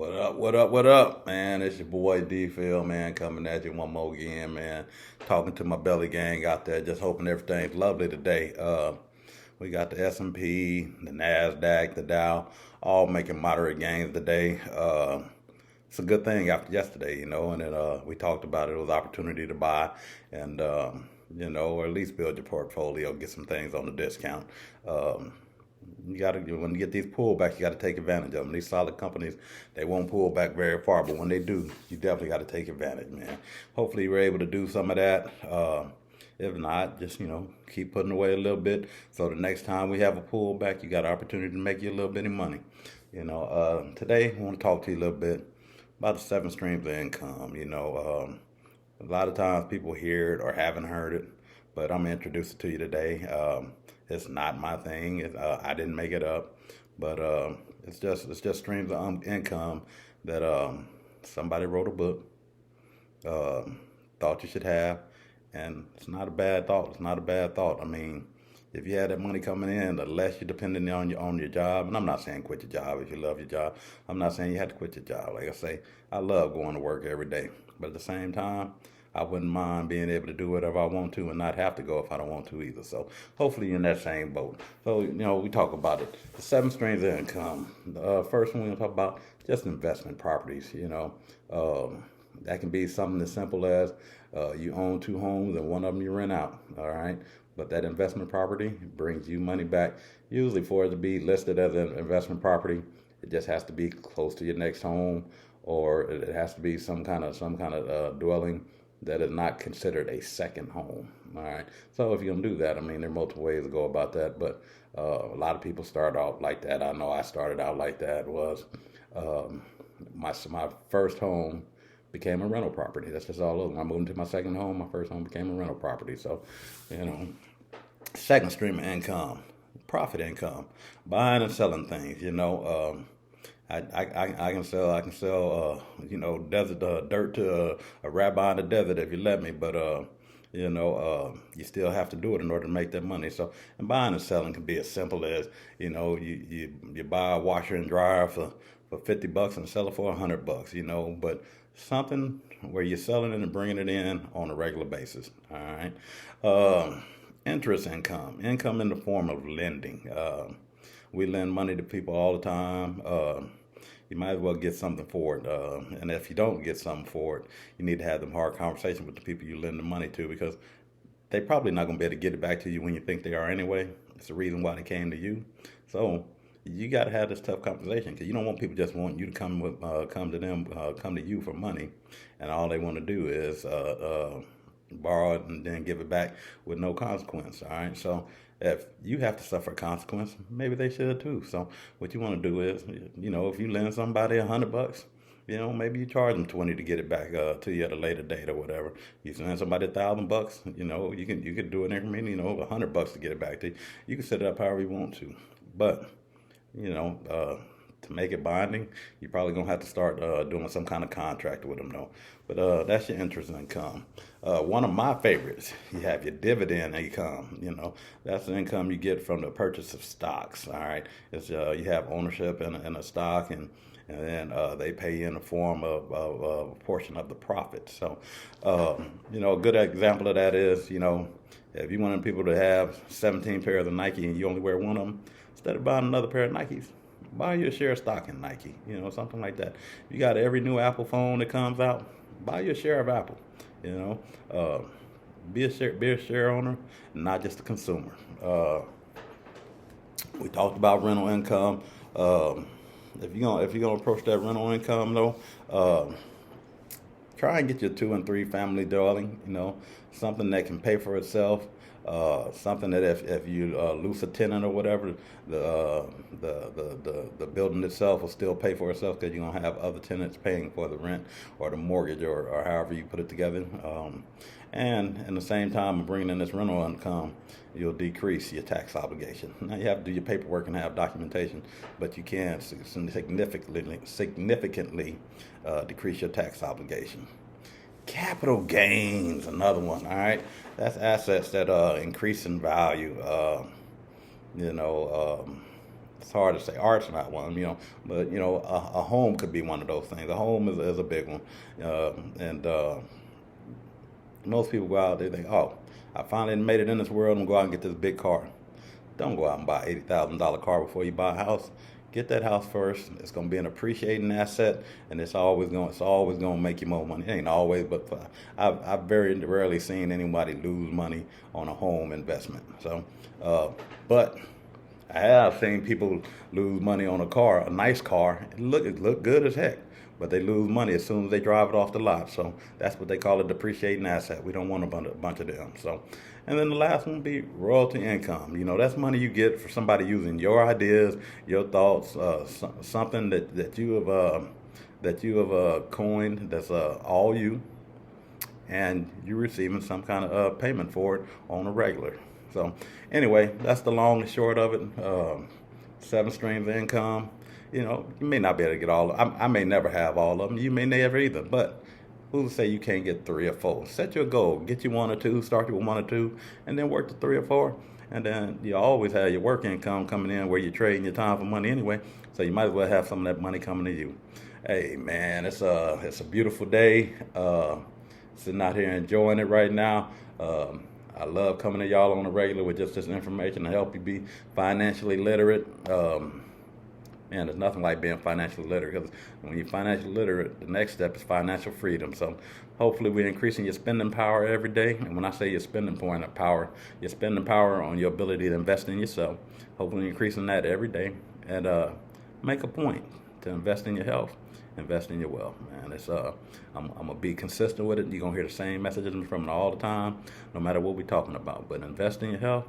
What up, what up, what up, man? It's your boy D-Phil, man, coming at you one more again, man. Talking to my belly gang out there, just hoping everything's lovely today. We got the S&P, the NASDAQ, the Dow, all making moderate gains today. It's a good thing after yesterday, and then we talked about it. It was an opportunity to buy and, or at least build your portfolio, get some things on the discount. Um, you got to when you get these pullbacks, you got to take advantage of them. These solid companies, they won't pull back very far, but when they do, you definitely got to take advantage, man. Hopefully, you're able to do some of that. If not, just keep putting away a little bit. So the next time we have a pullback, you got an opportunity to make you a little bit of money. Today I want to talk to you a little bit about the seven streams of income. A lot of times people hear it or haven't heard it, but I'm gonna introduce it to you today. It's not my thing. I didn't make it up, but it's just streams of income that somebody wrote a book, uh, thought you should have, and it's not a bad thought. It's not a bad thought. I mean, if you had that money coming in, the less you're depending on your job, and I'm not saying quit your job if you love your job. I'm not saying you have to quit your job. Like I say, I love going to work every day, but at the same time, I wouldn't mind being able to do whatever I want to and not have to go if I don't want to either. So hopefully you're in that same boat. So, we talk about it. The seven streams of income. The first one we're going to talk about just investment properties, that can be something as simple as you own two homes and one of them you rent out, all right? But that investment property brings you money back. Usually for it to be listed as an investment property, it just has to be close to your next home, or it has to be some kind of dwelling that is not considered a second home. All right. So if you're gonna do that, I mean, there are multiple ways to go about that, but a lot of people start off like that. I know I started out like that. Was um, my first home became a rental property. That's just all over. I moved into my second home. My first home became a rental property. So, you know, second stream of income, profit income, buying and selling things. I can sell desert dirt to a rabbi in the desert if you let me, but you still have to do it in order to make that money. So, and buying and selling can be as simple as you buy a washer and dryer for $50 and sell it for $100. But something where you're selling it and bringing it in on a regular basis. All right. Interest income in the form of lending. We lend money to people all the time. You might as well get something for it. And if you don't get something for it, you need to have them hard conversations with the people you lend the money to, because they probably not going to be able to get it back to you when you think they are anyway. It's the reason why they came to you. So you got to have this tough conversation, because you don't want people just wanting you to come to you for money, and all they want to do is borrow it and then give it back with no consequence. All right. So if you have to suffer a consequence, maybe they should too. So what you want to do is, if you lend somebody $100, maybe you charge them 20 to get it back to you at a later date or whatever. You lend somebody $1,000, you can do an increment, $100 to get it back to you. You can set it up however you want to, but to make it binding, you're probably gonna have to start doing some kind of contract with them, though. But that's your interest income. One of my favorites, you have your dividend income. That's the income you get from the purchase of stocks. All right, it's you have ownership in a stock, and then they pay you in the form of a portion of the profit. So, a good example of that is, if you wanted people to have 17 pairs of Nike and you only wear one of them, instead of buying another pair of Nikes, buy your share of stock in Nike, something like that. You got every new Apple phone that comes out, buy your share of Apple, uh, be a share owner, not just a consumer. We talked about rental income. If you're gonna approach that rental income though, try and get your two and three family dwelling, something that can pay for itself. Something that if you lose a tenant or whatever, the building itself will still pay for itself, because you're gonna have other tenants paying for the rent or the mortgage, or however you put it together. And in the same time of bringing in this rental income, you'll decrease your tax obligation. Now you have to do your paperwork and have documentation, but you can significantly decrease your tax obligation. Capital gains, another one. All right, that's assets that increase in value. You know, it's hard to say art's not one, but a home could be one of those things. A home is a big one, and most people go out there, they think, oh, I finally made it in this world. I'm going to go out and get this big car. Don't go out and buy an $80,000 car before you buy a house. Get that house first. It's going to be an appreciating asset, and it's always going to make you more money. It ain't always, but I've very rarely seen anybody lose money on a home investment. So, but I have seen people lose money on a car, a nice car. It look good as heck, but they lose money as soon as they drive it off the lot. So that's what they call a depreciating asset. We don't want a bunch of them. So, and then the last one would be royalty income. That's money you get for somebody using your ideas, your thoughts, something that you have coined that's all you, and you're receiving some kind of payment for it on a regular. So anyway, that's the long and short of it. 7 streams of income. You may not be able to get all of them. I may never have all of them. You may never either. But who's to say you can't get 3 or 4? Set your goal. Get you 1 or 2. Start you with 1 or 2, and then work to 3 or 4. And then you always have your work income coming in where you're trading your time for money anyway. So you might as well have some of that money coming to you. Hey man, it's a beautiful day. Sitting out here enjoying it right now. I love coming to y'all on a regular with just this information to help you be financially literate. Man, there's nothing like being financially literate, because when you're financially literate, the next step is financial freedom. So hopefully we're increasing your spending power every day. And when I say your spending power, your spending power on your ability to invest in yourself. Hopefully increasing that every day, and make a point to invest in your health, invest in your wealth, man. I'm gonna be consistent with it. You're gonna hear the same messages from me all the time, no matter what we're talking about. But invest in your health,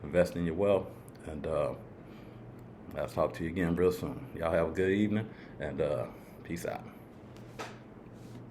invest in your wealth, and I'll talk to you again real soon. Y'all have a good evening, and peace out.